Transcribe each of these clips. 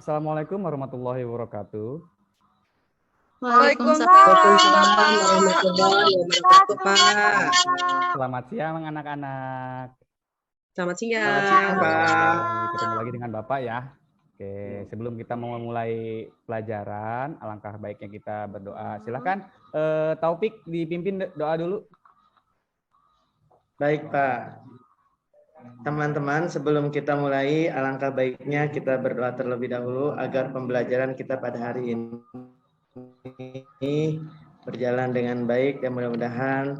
Assalamualaikum warahmatullahi wabarakatuh. Waalaikumsalam warahmatullahi wabarakatuh, Pak. Selamat siang anak-anak. Selamat siang. Selamat siang, Pak. Ketemu lagi dengan Bapak ya. Oke, sebelum kita mau memulai pelajaran, alangkah baiknya kita berdoa. Silakan Taufik dipimpin doa dulu. Baik, Pak. Teman-teman, sebelum kita mulai, alangkah baiknya kita berdoa terlebih dahulu agar pembelajaran kita pada hari ini berjalan dengan baik dan mudah-mudahan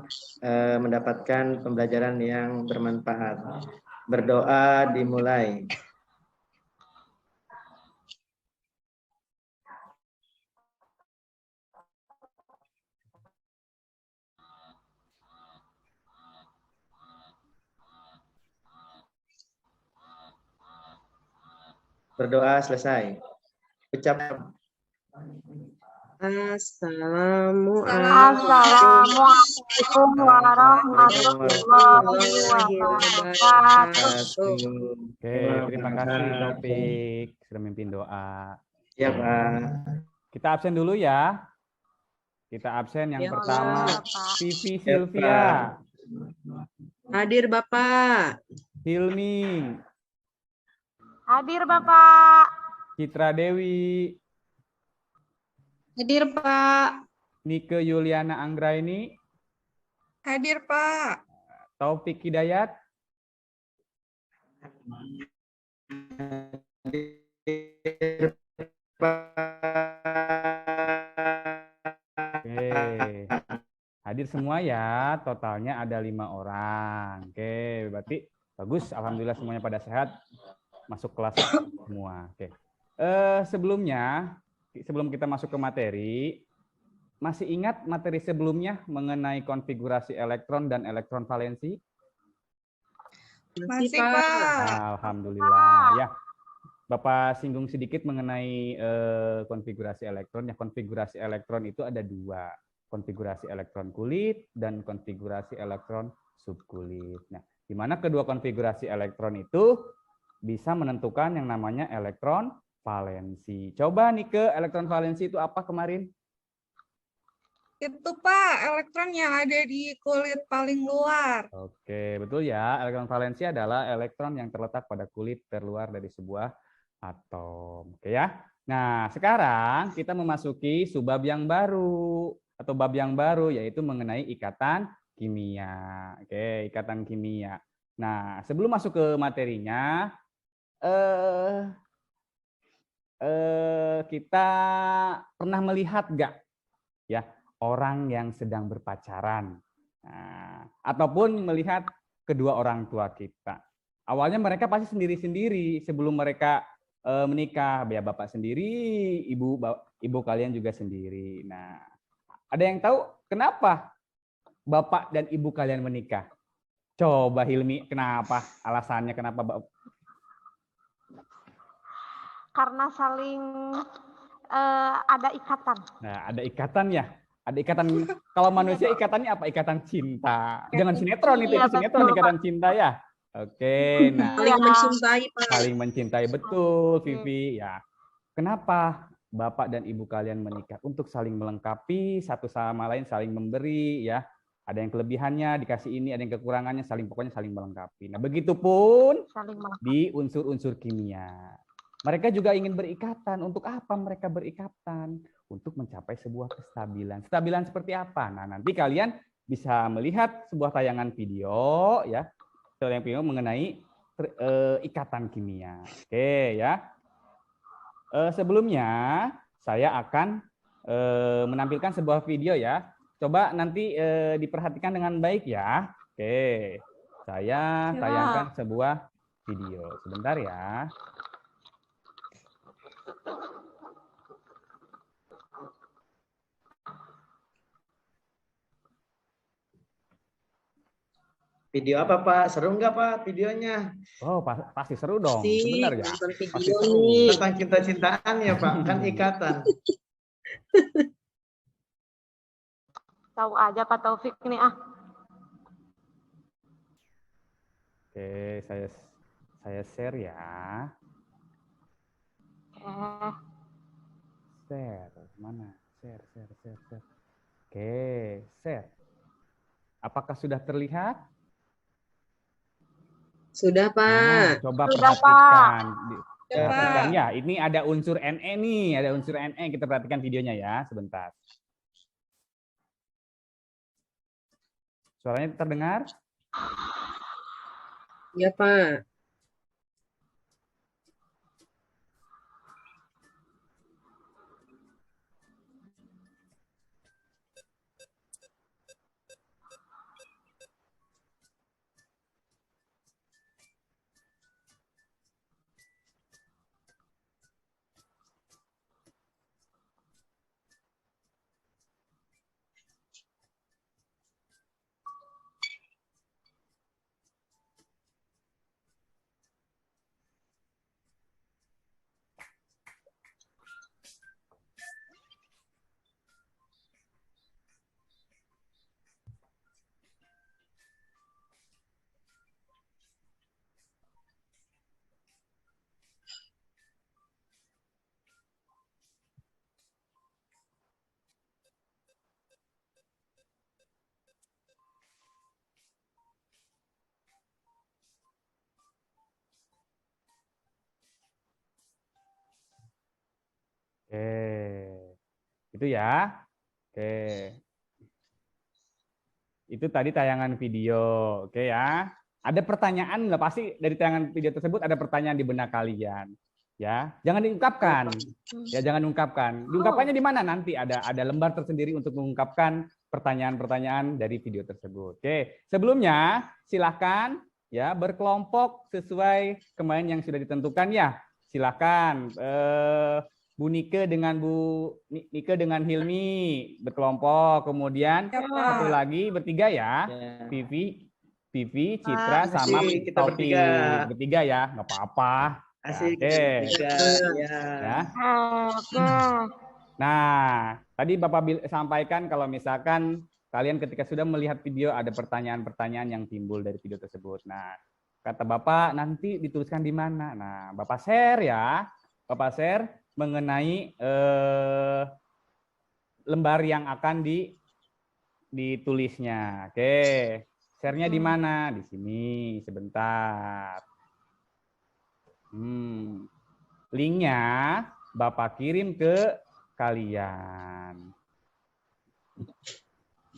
mendapatkan pembelajaran yang bermanfaat. Berdoa dimulai. Berdoa selesai. Ucap. Assalamualaikum warahmatullahi wabarakatuh. Oke, terima kasih Taufik sudah memimpin doa. Ya, Pak. Kita absen dulu ya. Kita absen yang Ya, pertama Pak. Vivi Ya, Sylvia, Hadir, Bapak. Hilmi, Hadir Bapak. Citra Dewi, Hadir, Pak. Nike Yuliana Anggraini, Hadir Pak. Taufik Hidayat, Oke. Hadir semua ya, totalnya ada 5 orang. Oke, berarti bagus. Alhamdulillah semuanya pada sehat, masuk kelas semua. Oke. Sebelum kita masuk ke materi, masih ingat materi sebelumnya mengenai konfigurasi elektron dan elektron valensi? Masih Pak. Alhamdulillah. Ya, Bapak singgung sedikit mengenai konfigurasi elektron. Ya, konfigurasi elektron itu ada 2. Konfigurasi elektron kulit dan konfigurasi elektron subkulit. Nah, di mana kedua konfigurasi elektron itu bisa menentukan yang namanya elektron valensi. Coba nih ke elektron valensi itu apa kemarin? Itu Pak, elektron yang ada di kulit paling luar. Oke, betul ya. Elektron valensi adalah elektron yang terletak pada kulit terluar dari sebuah atom. Oke ya. Nah, sekarang kita memasuki subbab yang baru atau bab yang baru, yaitu mengenai ikatan kimia. Oke, ikatan kimia. Nah, sebelum masuk ke materinya, kita pernah melihat nggak ya orang yang sedang berpacaran, nah, ataupun melihat kedua orang tua kita. Awalnya mereka pasti sendiri-sendiri sebelum mereka menikah, ya bapak sendiri, ibu kalian juga sendiri. Nah, ada yang tahu kenapa bapak dan ibu kalian menikah? Coba Hilmi, kenapa? Alasannya kenapa bapak? Karena saling ada ikatan. Nah, ada ikatan ya. Ada ikatan. Kalau manusia ikatannya apa? Ikatan cinta. Jangan sinetron itu sinetron ikatan cinta ya. Oke, nah. Saling mencintai, Pak. Saling mencintai, betul, Vivi. Ya. Kenapa bapak dan ibu kalian menikah? Untuk saling melengkapi, satu sama lain saling memberi, ya. Ada yang kelebihannya, dikasih ini, ada yang kekurangannya, pokoknya saling melengkapi. Nah, begitupun di unsur-unsur kimia. Mereka juga ingin berikatan. Untuk apa mereka berikatan? Untuk mencapai sebuah kestabilan. Kestabilan seperti apa? Nah, nanti kalian bisa melihat sebuah tayangan video, ya. Tayangan video mengenai ikatan kimia. Oke, ya. Sebelumnya saya akan menampilkan sebuah video ya. Coba nanti diperhatikan dengan baik ya. Oke, saya tayangkan sebuah video. Sebentar ya. Video apa, Pak? Seru nggak, Pak, videonya? Oh, pasti seru dong. Sebentar ya. Pasti seru. Tentang cinta-cintaan ya, Pak. Kan ikatan. Tahu aja Pak Taufik ini ah. Oke, saya share ya. Oke. Share. Mana? Share. Oke, share. Apakah sudah terlihat? Sudah, Nah, Pak. coba Sudah, perhatikan. Ya, Perhatikan Pak. ya, ini ada unsur NE nih, ada unsur NE. Kita perhatikan videonya ya, sebentar. Suaranya terdengar? Ya, Pak. Oke, itu ya. Oke, itu tadi tayangan video. Oke ya. Ada pertanyaan nggak? Pasti dari tayangan video tersebut ada pertanyaan di benak kalian. Ya, jangan diungkapkan. Ya, jangan ungkapkan. Diungkapkannya di mana nanti ada lembar tersendiri untuk mengungkapkan pertanyaan-pertanyaan dari video tersebut. Oke, sebelumnya silahkan ya berkelompok sesuai kemarin yang sudah ditentukan ya. Silahkan Bu Nike dengan Bu Nike dengan Hilmi berkelompok. Kemudian Ya, satu Pak. lagi bertiga ya. Ya. Vivi, Citra, Asik, sama kita Taufik. bertiga. Bertiga ya, nggak apa-apa. Asik, Oke. kita bertiga. Ya. Ya. Nah, tadi Bapak sampaikan kalau misalkan kalian ketika sudah melihat video ada pertanyaan-pertanyaan yang timbul dari video tersebut. Nah, kata Bapak nanti dituliskan di mana? Nah, Bapak share ya. Bapak share mengenai lembar yang akan ditulisnya. Oke. Share-nya di mana? Di sini, sebentar. Linknya Bapak kirim ke kalian.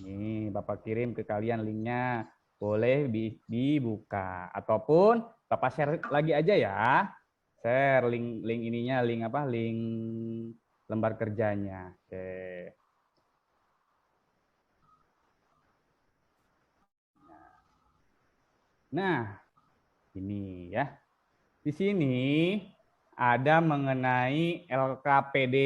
Nih, Bapak kirim ke kalian linknya. Boleh dibuka. Ataupun Bapak share lagi aja ya. Share link ininya, link apa? Link lembar kerjanya. Oke. Nah, ini ya. Di sini ada mengenai LKPD.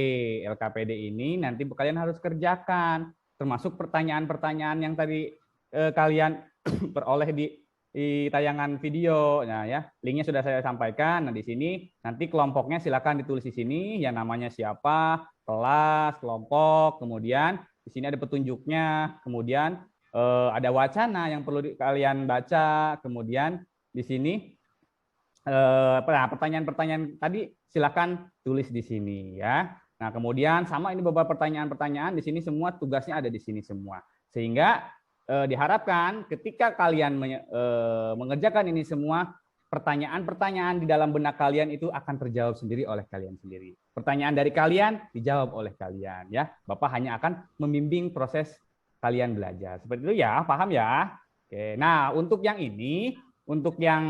LKPD ini nanti kalian harus kerjakan, termasuk pertanyaan-pertanyaan yang tadi kalian peroleh di tayangan video. Nah ya, linknya sudah saya sampaikan. Nah di sini nanti kelompoknya silakan ditulis di sini, yang namanya siapa, kelas, kelompok, kemudian di sini ada petunjuknya, kemudian ada wacana yang perlu kalian baca, kemudian di sini pertanyaan-pertanyaan tadi silakan tulis di sini ya. Nah, kemudian sama ini beberapa pertanyaan-pertanyaan di sini semua tugasnya ada di sini semua. Sehingga diharapkan ketika kalian mengerjakan ini semua, pertanyaan-pertanyaan di dalam benak kalian itu akan terjawab sendiri oleh kalian sendiri. Pertanyaan dari kalian dijawab oleh kalian ya. Bapak hanya akan membimbing proses kalian belajar. Seperti itu ya, paham ya? Oke. Nah, untuk yang ini, untuk yang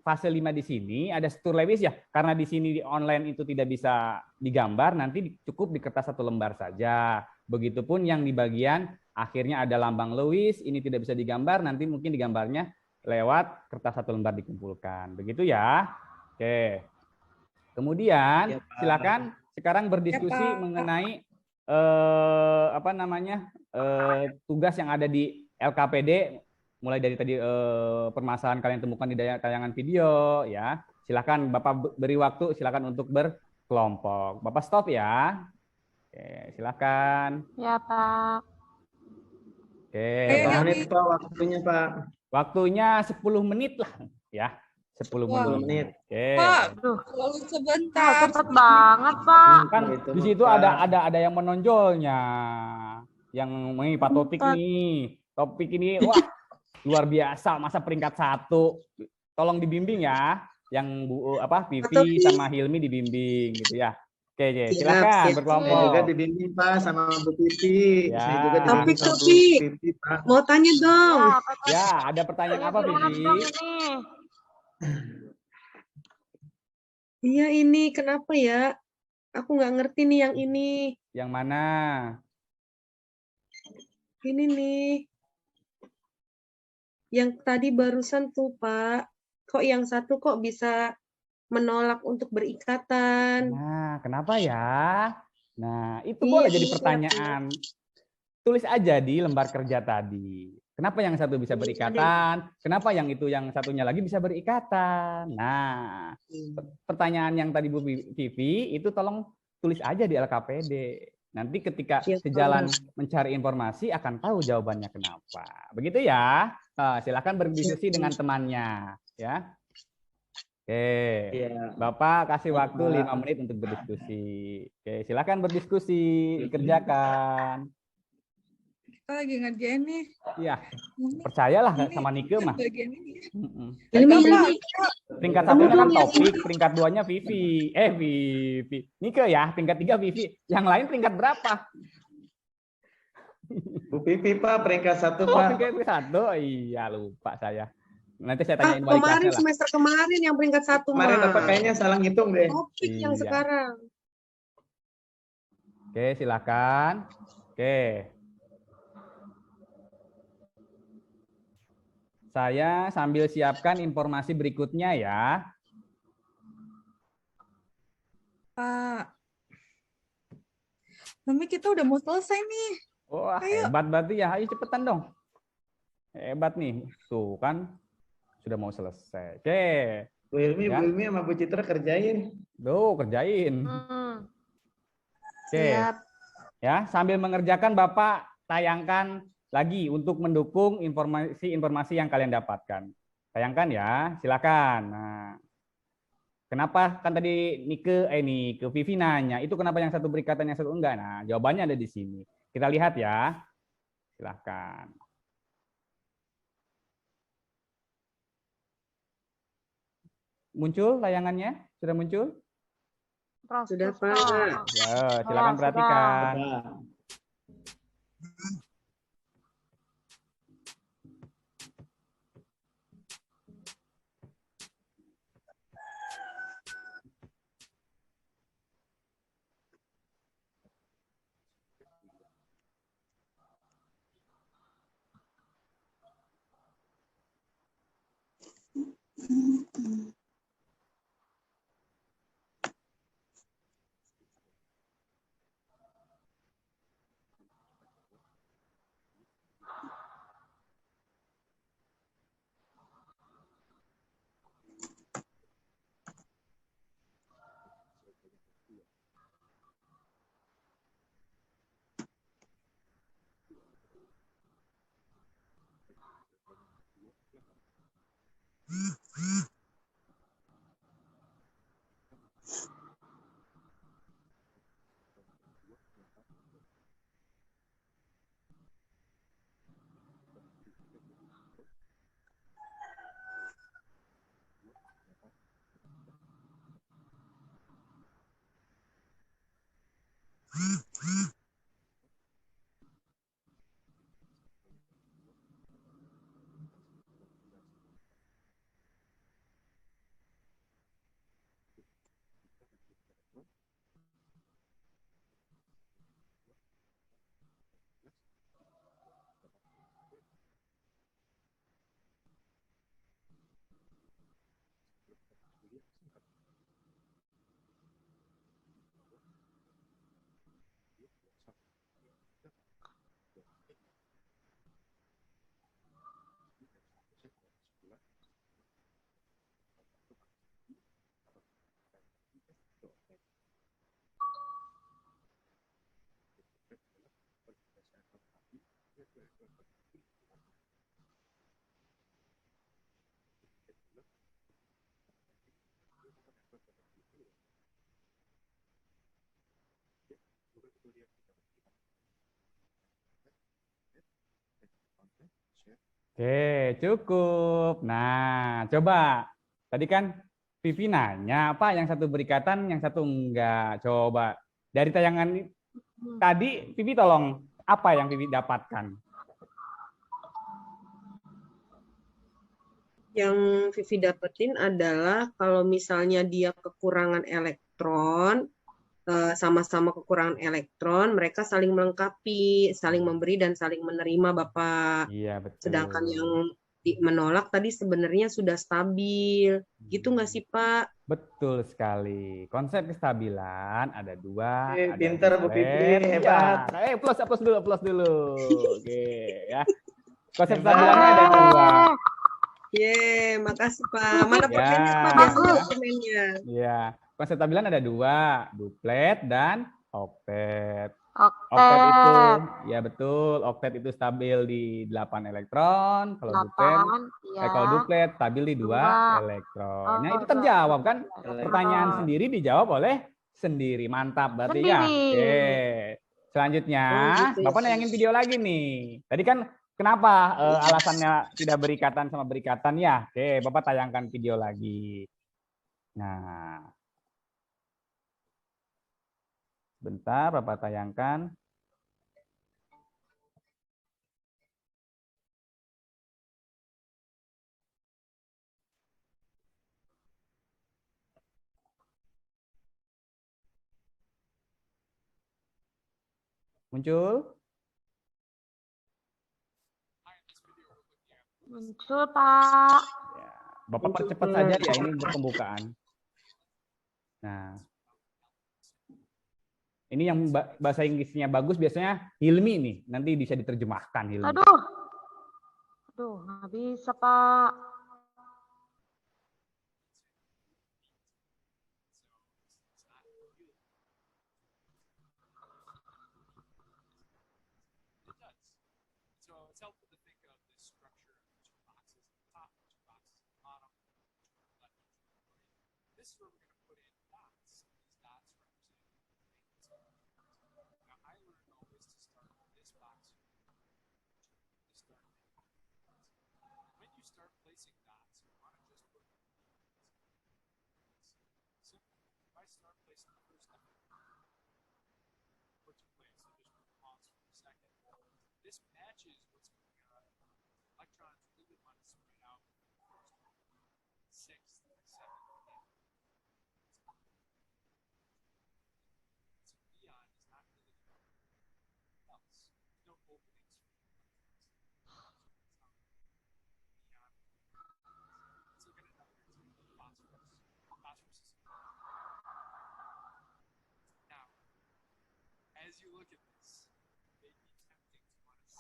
fase 5 di sini ada struktur Lewis ya, karena di sini di online itu tidak bisa digambar, nanti cukup di kertas 1 lembar saja. Begitupun yang di bagian akhirnya ada lambang Lewis, ini tidak bisa digambar, nanti mungkin digambarnya lewat kertas 1 lembar dikumpulkan. Begitu ya. Oke. Kemudian silakan sekarang berdiskusi mengenai tugas yang ada di LKPD. Mulai dari tadi permasalahan kalian temukan di tayangan video ya. Silakan Bapak beri waktu, silakan untuk berkelompok. Bapak stop ya. Oke, silakan. Ya, Pak. Oke. Berapa menit Pak waktunya Pak? Waktunya 10 menit lah ya. 10 Wah. 10 menit. menit. Oke. Pak, Aduh, terlalu wah, sebentar. cepet banget, Pak. Kan Itu di mah, situ Pak. ada yang menonjolnya. Yang nih Pak Topik Bentar. nih. Topik ini wah luar biasa, masa peringkat 1. Tolong dibimbing ya. Yang Vivi Topik. sama Hilmi dibimbing gitu ya. Oke, Siap, silakan siap. Saya juga berkelompok. dibimbing Pak sama Bu Pipi. Ya. Saya juga dibimbing sama Bu Topik. Pipi Pak. Mau tanya dong. Ya, apa Pak? Ya, ada pertanyaan apa, Diulang Vivi? dong ini. Iya ini kenapa ya? Aku nggak ngerti nih yang ini. Yang mana? Ini nih. Yang tadi barusan tuh Pak. Kok yang satu kok bisa menolak untuk berikatan? Nah, kenapa ya? Nah, itu Iya, boleh jadi iya, pertanyaan. Tulis aja di lembar kerja tadi. Kenapa yang satu bisa berikatan? Kenapa yang satunya lagi bisa berikatan? Nah, pertanyaan yang tadi Bu Vivi itu tolong tulis aja di LKPD. Nanti ketika Siap, sejalan Pak. mencari informasi akan tahu jawabannya kenapa. Begitu ya. Silakan berdiskusi dengan temannya, ya. Oke. Iya. Bapak kasih Baik, waktu Pak. 5 menit untuk berdiskusi. Oke, silakan berdiskusi, dikerjakan. Kita lagi ngerjain nih. Iya, Ini, percayalah ini, sama Nike mah. bagian ini. Tadi Hilmi, kan Hilmi. peringkat Kamu satunya kan dong yang Topik, peringkat 2-nya Vivi. Vivi. Nike ya, peringkat 3 Vivi. Yang lain peringkat berapa? Bu Pipi Pak, peringkat 1 Oh, Pak. peringkat 1. Iya, lupa saya. Nanti saya Ah, tanyain wali kemarin kelasnya lah. semester kemarin yang peringkat 1 Kemarin mah. apa kayaknya salah ngitung deh. Topik yang Iya. sekarang. Oke, silakan. Oke. Saya sambil siapkan informasi berikutnya ya. Pak. Tapi kita udah mau selesai nih. Wah, Ayo. hebat berarti ya. Ayo cepetan dong. Hebat nih. Tuh kan sudah mau selesai. Oke. Bu Hilmi, Ya. Bu Hilmi sama Bu Citra kerjain. Tuh, kerjain. Oke. Siap. Ya, sambil mengerjakan Bapak tayangkan lagi untuk mendukung informasi yang kalian dapatkan. Tayangkan ya, silakan. Nah, kenapa kan tadi Nike Vivi nanya, itu kenapa yang satu berikatan yang satu enggak? Nah, jawabannya ada di sini. Kita lihat ya. Silakan. Muncul tayangannya? Sudah muncul? Terus, Sudah, terus, Pak. terus. Ya, silakan sudah. perhatikan. Pak. Oke, cukup. Nah, coba. Tadi kan Vivi nanya, Pak, yang satu berikatan, yang satu enggak. Coba. Dari tayangan tadi, Vivi tolong, apa yang Vivi dapatkan? Yang Vivi dapetin adalah kalau misalnya dia kekurangan elektron, sama-sama kekurangan elektron, mereka saling melengkapi, saling memberi dan saling menerima, Bapak. Iya, betul. Sedangkan yang menolak tadi sebenarnya sudah stabil. Gitu nggak sih, Pak? Betul sekali. Konsep kestabilan ada dua. Oke, ada pinter Bu duplet. Vivi, hebat. Ya. Plus dulu. Oke, ya. Konsep Hebat. kestabilannya ada dua. Makasih, Pak. Mana potennya, Pak? Ya. Biasanya dokumennya. Ya, konsep kestabilan ada dua, duplet dan oktet. Oktet Oktet. itu, ya betul, oktet itu stabil di 8 elektron, kalau duplet, 8, ya. kalau duplet stabil di 2 Dua. elektron. Nah, Oh, itu 2 terjawab kan? elektron. Pertanyaan sendiri dijawab oleh sendiri. Mantap berarti ya. Sendiri. Oke. Selanjutnya, Oh, gitu ya. Bapak nayangin video lagi nih. Tadi kan kenapa alasannya tidak berikatan sama berikatan ya? Oke, Bapak tayangkan video lagi. Nah, bentar Bapak tayangkan. Muncul? Muncul, Pak. Ya, Bapak percepat saja ya, ini untuk pembukaan. Nah, ini yang bahasa Inggrisnya bagus biasanya Hilmi nih, nanti bisa diterjemahkan Hilmi. Aduh, nggak bisa, Pak.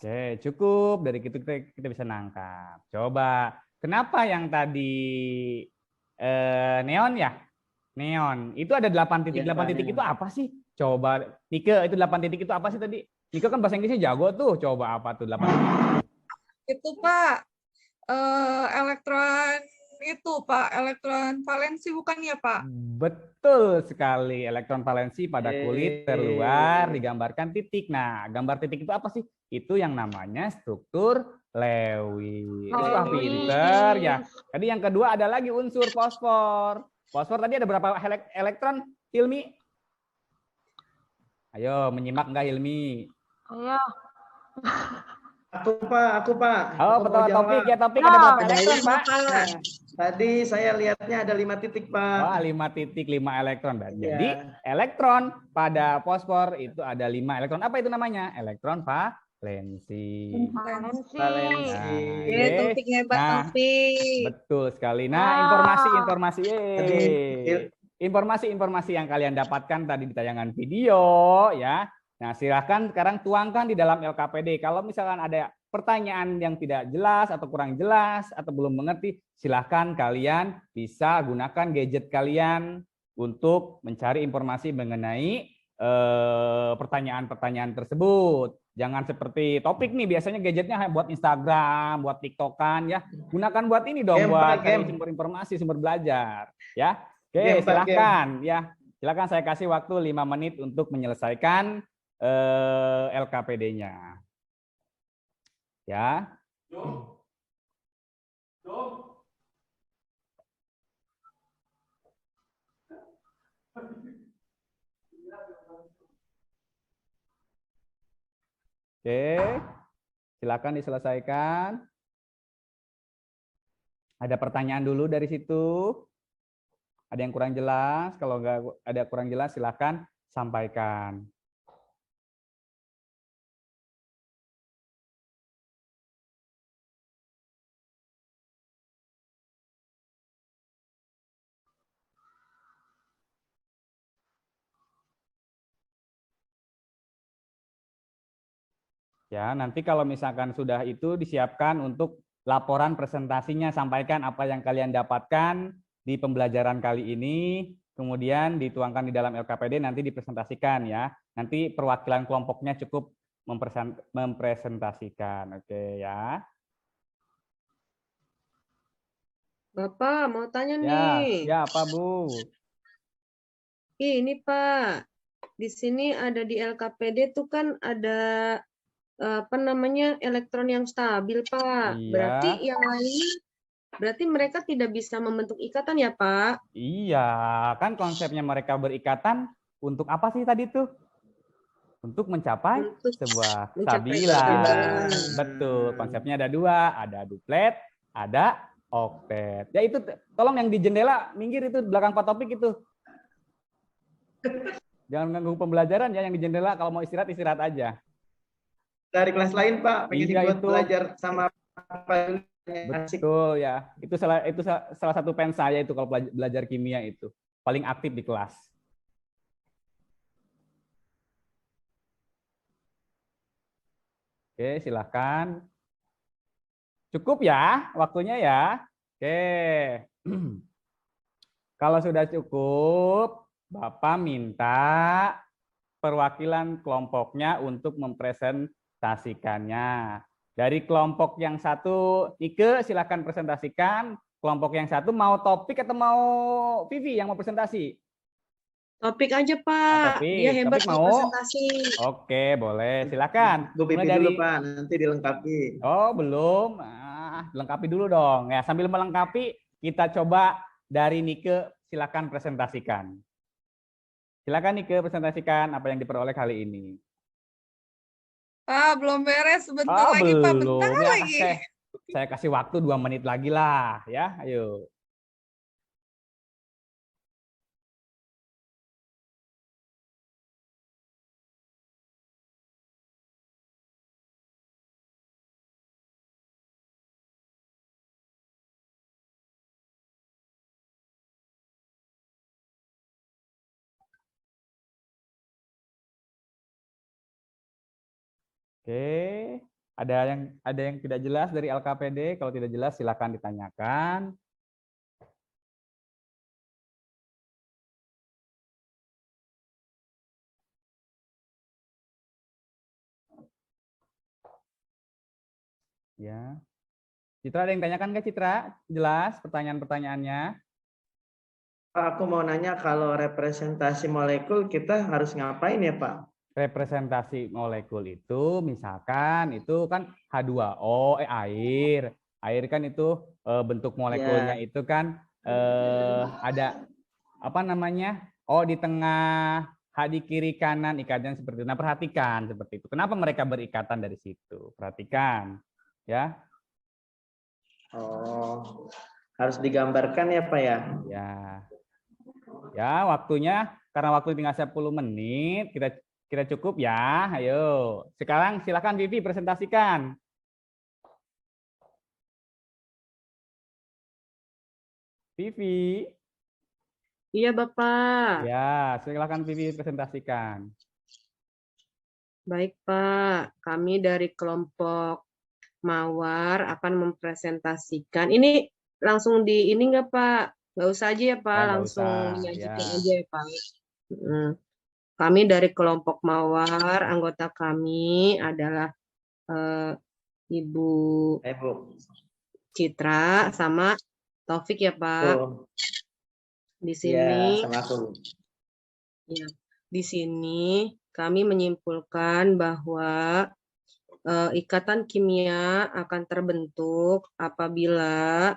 Oke, cukup. Dari itu kita bisa nangkap. Coba, kenapa yang tadi neon ya? Neon. Itu ada 8 titik. 8 titik itu apa sih? Coba, Nike, itu 8 titik itu apa sih tadi? Nike kan bahasa Inggrisnya jago tuh. Coba apa tuh 8 titik? Itu, Pak, elektron itu, Pak, elektron valensi bukan ya, Pak? Betul sekali. Elektron valensi pada kulit terluar digambarkan titik. Nah, gambar titik itu apa sih? Itu yang namanya struktur Lewis. Wah, pinter ya. Tadi yang kedua ada lagi unsur fosfor. Fosfor tadi ada berapa elektron, Hilmi? Ayo, menyimak enggak, Hilmi? Ayo. Aku Pak. Oh, Aku betul, mau jawab. Topik ya, Topik ada berapa elektron, Pak? Nah, tadi saya lihatnya ada 5 titik, Pak. Oh, 5 titik, 5 elektron. Ya. Jadi, elektron pada fosfor itu ada 5 elektron. Apa itu namanya? Elektron valensi. Valensi. Valensi. Nah, Topik hebat, Nah, Topik. betul sekali. Nah, Wow. informasi yang kalian dapatkan tadi di tayangan video ya. Nah, silahkan sekarang tuangkan di dalam LKPD. Kalau misalkan ada pertanyaan yang tidak jelas atau kurang jelas atau belum mengerti, silahkan kalian bisa gunakan gadget kalian untuk mencari informasi mengenai pertanyaan-pertanyaan tersebut. Jangan seperti Topik nih, biasanya gadgetnya buat Instagram, buat TikTokan ya. Gunakan buat ini dong, buat sumber informasi, sumber belajar ya. Oke, silahkan ya. Silakan saya kasih waktu 5 menit untuk menyelesaikan LKPD-nya. Ya. Oke, silakan diselesaikan. Ada pertanyaan dulu dari situ? Ada yang kurang jelas? Kalau nggak ada kurang jelas, silakan sampaikan. Ya, nanti kalau misalkan sudah itu disiapkan untuk laporan presentasinya, sampaikan apa yang kalian dapatkan di pembelajaran kali ini, kemudian dituangkan di dalam LKPD, nanti dipresentasikan ya. Nanti perwakilan kelompoknya cukup mempresentasikan, oke ya. Bapak mau tanya Ya, nih. siapa Bu? Ini Pak, di sini ada di LKPD tuh kan ada apa namanya elektron yang stabil Pak. Iya. Berarti yang lainnya, berarti mereka tidak bisa membentuk ikatan ya Pak? Iya, kan konsepnya mereka berikatan untuk apa sih tadi tuh? Untuk mencapai Untuk sebuah mencapai stabilan. stabilan. Betul, konsepnya ada dua, ada duplet, ada oktet. Ya itu, tolong yang di jendela minggir itu belakang Pak Topik itu. Jangan ganggu pembelajaran ya, yang di jendela kalau mau istirahat aja. Dari kelas lain Pak, pengen Iya, ikut itu. belajar sama Pak. Betul ya, itu salah satu pen saya itu kalau belajar kimia itu paling aktif di kelas. Oke, silahkan. Cukup ya waktunya ya. Oke. Kalau sudah cukup, Bapak minta perwakilan kelompoknya untuk mempresentasikannya. Dari kelompok yang satu, Ike silakan presentasikan. Kelompok yang satu mau Topik atau mau Vivi yang mau presentasi? Topik aja Pak, Topik. dia hebat Topik di mau? presentasi. Oke, boleh. Silakan. Bu Pipi dulu Pak, nanti dilengkapi. Oh, belum. Lengkapi dulu dong. Ya, sambil melengkapi, kita coba dari Nike, silakan presentasikan. Silakan Nike presentasikan apa yang diperoleh kali ini. Pak, belum beres. Sebentar lagi, Pak. Bentar Belum. Ya, lagi. saya kasih waktu 2 menit lagi lah. Ya, ayo. Oke, ada yang tidak jelas dari LKPD? Kalau tidak jelas silakan ditanyakan. Ya. Citra, ada yang tanyakan nggak Citra? Jelas pertanyaan-pertanyaannya? Pak, aku mau nanya kalau representasi molekul kita harus ngapain ya Pak? Representasi molekul itu misalkan itu kan H2O, air. Air kan itu bentuk molekulnya itu kan ada apa namanya? Oh, di tengah, H di kiri kanan, ikatan seperti itu. Nah, perhatikan seperti itu. Kenapa mereka berikatan dari situ? Perhatikan, ya. Oh, harus digambarkan ya Pak ya? Ya. Ya, waktunya karena waktu tinggal 10 menit, kita cukup ya. Ayo. Sekarang silakan Vivi presentasikan. Vivi. Iya Bapak. Ya, silakan Vivi presentasikan. Baik Pak, kami dari kelompok Mawar akan mempresentasikan. Ini langsung di ini nggak Pak? Nggak usah aja ya Pak, Ya, nggak langsung usah, menyajikan ya. aja ya Pak. Kami dari kelompok Mawar, anggota kami adalah Ibu Citra sama Taufik ya Pak. Oh. Di sini, Ya, sama aku. ya, di sini kami menyimpulkan bahwa ikatan kimia akan terbentuk apabila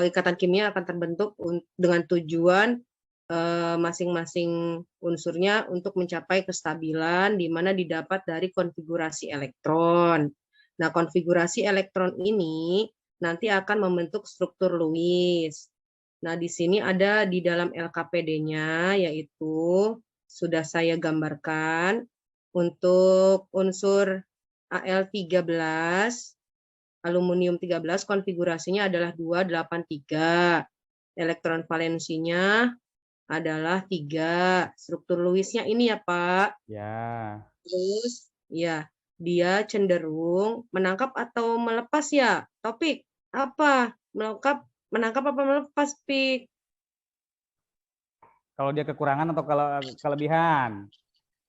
ikatan kimia akan terbentuk dengan tujuan masing-masing unsurnya untuk mencapai kestabilan di mana didapat dari konfigurasi elektron. Nah, konfigurasi elektron ini nanti akan membentuk struktur Lewis. Nah, di sini ada di dalam LKPD-nya, yaitu sudah saya gambarkan untuk unsur Al13, aluminium 13, konfigurasinya adalah 283. Elektron valensinya adalah 3. Struktur Lewisnya ini ya, Pak. Ya. Terus, ya, dia cenderung menangkap atau melepas ya. Topik, apa? Menangkap apa melepas, Pik? Kalau dia kekurangan atau kalau kelebihan?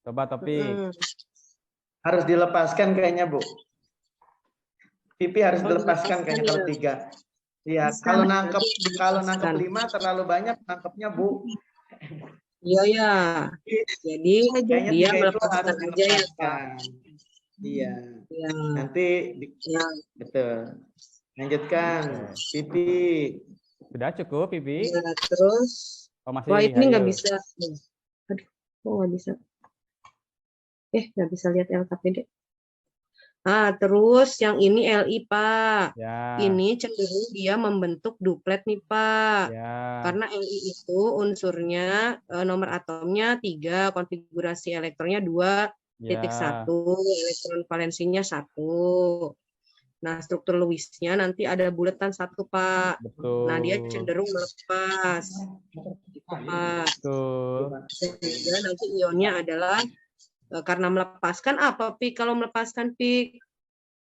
Coba Topik. Harus dilepaskan kayaknya, Bu. Pipi harus dilepaskan kayaknya kalau 3. Iya, kalau nangkep 5 terlalu banyak nangkepnya, Bu. Iya ya. Jadi Kayaknya dia 3 itu harus melepaskan aja ya, Pak. dilepaskan. Iya. Ya. Nanti betul. Lanjutkan, Pipi. Sudah cukup, Pipi? Ya, terus Oh, masih wah ini nggak hayu. bisa. Aduh, kok nggak bisa? Nggak bisa lihat LKPD. Terus yang ini Li, Pak. Ya. Ini cenderung dia membentuk duplet nih, Pak. Ya. Karena Li itu unsurnya nomor atomnya 3, konfigurasi elektronnya 2.1, elektron valensinya 1. Nah, struktur Lewisnya nanti ada buletan 1, Pak. Betul. Nah, dia cenderung melepas. Pak. Betul. Sehingga nanti ionnya adalah karena melepaskan apa, Pik? Kalau melepaskan, Pik?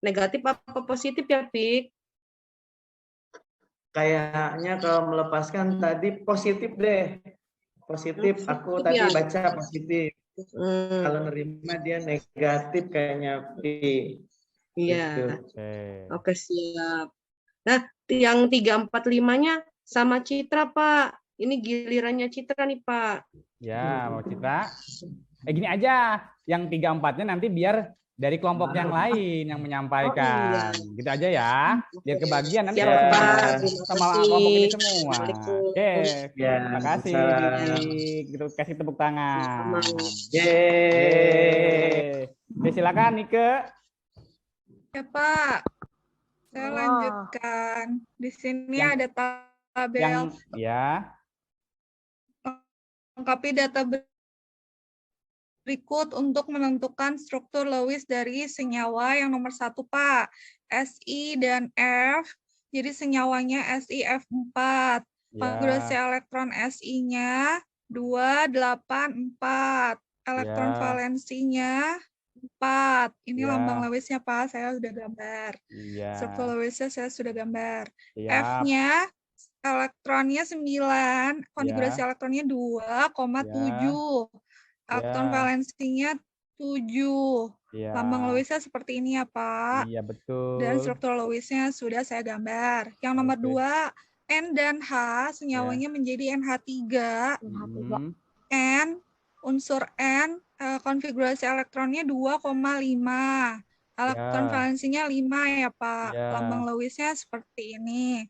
Negatif apa positif ya, Pik? Kayaknya kalau melepaskan tadi positif deh. Positif, aku tadi ya? baca positif. Kalau nerima dia negatif kayaknya, Pi. Iya. Gitu. Oke, siap. Nah, yang 345-nya sama Citra, Pak. Ini gilirannya Citra nih, Pak. Ya, mau Citra. Gini aja, yang 3-4-nya nanti biar dari kelompok yang lain yang menyampaikan. Oh, iya. Gitu aja ya. Biar kebagian nanti Siap, kalau Pak. sama Terima kasih. kelompok ini semua. Assalamualaikum. Oke. Ya, Terima kasih. Gitu, kasih tepuk tangan. Yeay. Oke, silakan Nike. Ya, Pak. Saya Wah. lanjutkan. Di sini ada tabel Yang ya. lengkapi data berikut untuk menentukan struktur Lewis dari senyawa yang nomor 1, Pak. Si dan F. Jadi senyawanya SiF4. Konfigurasi elektron Si-nya 284. Elektron valensinya 4. Ini lambang Lewisnya, Pak. Saya sudah gambar. Struktur Lewisnya saya sudah gambar. F-nya elektronnya 9. Konfigurasi elektronnya 2,7. Elektron valensinya 7. Lambang Lewisnya seperti ini ya, Pak. Iya, betul. Dan struktur Lewisnya sudah saya gambar. Yang nomor 2, N dan H, senyawanya menjadi NH3. N, unsur N, konfigurasi elektronnya 2,5. Elektron valensinya 5 ya, Pak. Lambang Lewisnya seperti ini.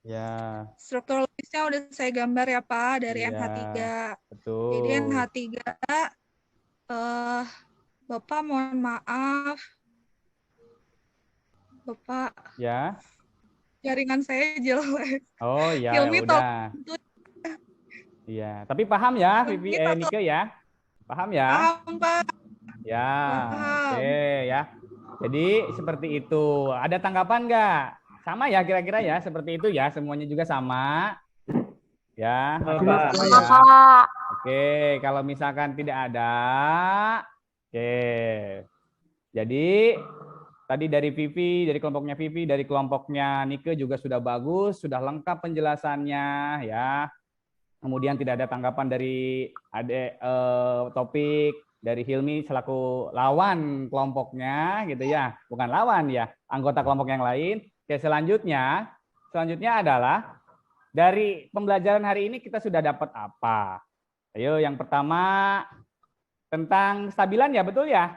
Struktur Lewisnya udah saya gambar ya, Pak, dari NH3. Betul. Jadi NH3, Bapak mohon maaf. Bapak. Ya. Jaringan saya jelek. Oh iya, Hilmi udah. Iya, tapi paham ya, Vivi, Nike ya? Paham ya? Paham, Pak. Ya, paham. Oke ya. Jadi seperti itu. Ada tanggapan nggak? Sama ya kira-kira ya, seperti itu ya. Semuanya juga sama. Ya. Sama, Ya. Pak. Oke, kalau misalkan tidak ada, oke. Jadi tadi dari Vivi, dari kelompoknya Vivi, dari kelompoknya Nike juga sudah bagus, sudah lengkap penjelasannya ya. Kemudian tidak ada tanggapan dari Topik, dari Hilmi selaku lawan kelompoknya gitu ya. Bukan lawan ya, anggota kelompok yang lain. Oke, selanjutnya adalah dari pembelajaran hari ini kita sudah dapat apa? Ayo, yang pertama tentang stabilan ya, betul ya?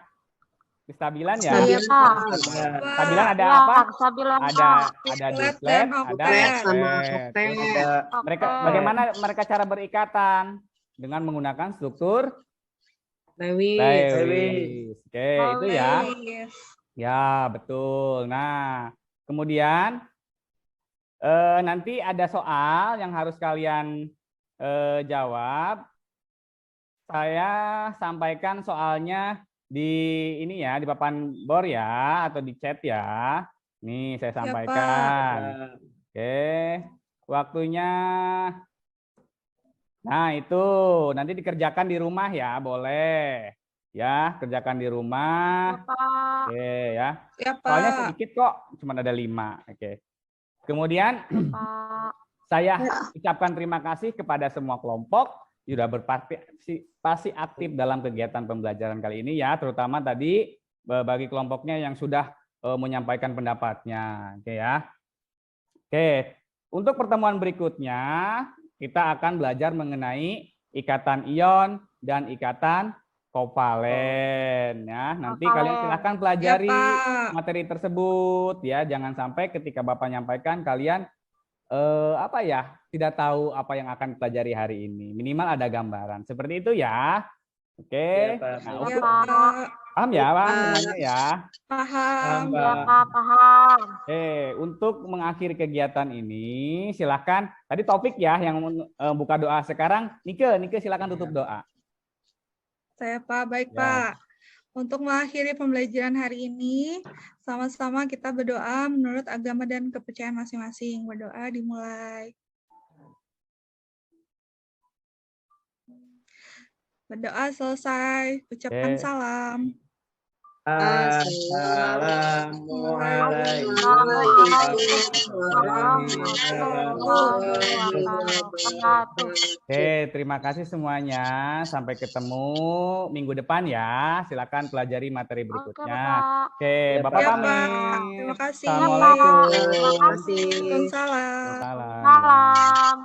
Stabilan ya. Iya, Pak. Stabilan ada Ya, apa? stabilan, Ada Pak. duplet, dan ada oktet. sama oktet. oktet. Ada Mereka Oke. bagaimana mereka cara berikatan? Dengan menggunakan struktur Lewis. Lewis. Oke, itu ya. Yes. Ya, betul. Nah, kemudian nanti ada soal yang harus kalian jawab. Saya sampaikan soalnya di ini ya, di papan bor ya, atau di chat ya. Nih, saya Pak. sampaikan. Oke, waktunya. Nah, itu nanti dikerjakan di rumah ya, boleh. Ya, kerjakan di Ya, rumah. Pak. Oke ya. Ya, Soalnya Pak. sedikit kok, cuma ada 5. Oke. Kemudian Pak. saya ucapkan terima kasih kepada semua kelompok sudah berpartisipasi aktif dalam kegiatan pembelajaran kali ini ya, terutama tadi bagi kelompoknya yang sudah menyampaikan pendapatnya. Oke ya. Oke, untuk pertemuan berikutnya kita akan belajar mengenai ikatan ion dan ikatan kovalen ya. Nanti kalian silahkan pelajari Ya, Pak. materi tersebut ya. Jangan sampai ketika Bapak nyampaikan kalian apa ya, tidak tahu apa yang akan pelajari hari ini. Minimal ada gambaran. Seperti itu ya. Oke. Ya, Pak. Nah, Ya, untuk Pak. paham ya, Pak, semuanya ya. Paham. Ya, Pak. Paham. Untuk mengakhiri kegiatan ini, silahkan. Tadi topik ya yang buka doa sekarang. Nike silahkan tutup doa. Saya, Pak. Baik, Ya. Pak. Untuk mengakhiri pembelajaran hari ini, sama-sama kita berdoa menurut agama dan kepercayaan masing-masing. Berdoa dimulai. Berdoa selesai. Ucapkan salam. Assalamualaikum warahmatullahi wabarakatuh. Oke, terima kasih semuanya. Sampai ketemu minggu depan ya. Silakan pelajari materi Oke, berikutnya. Pak. Oke, Bapak Ya, pamit. Pak. Terima kasih. Assalamualaikum. Terima kasih. Waalaikumsalam. Salam. Salam.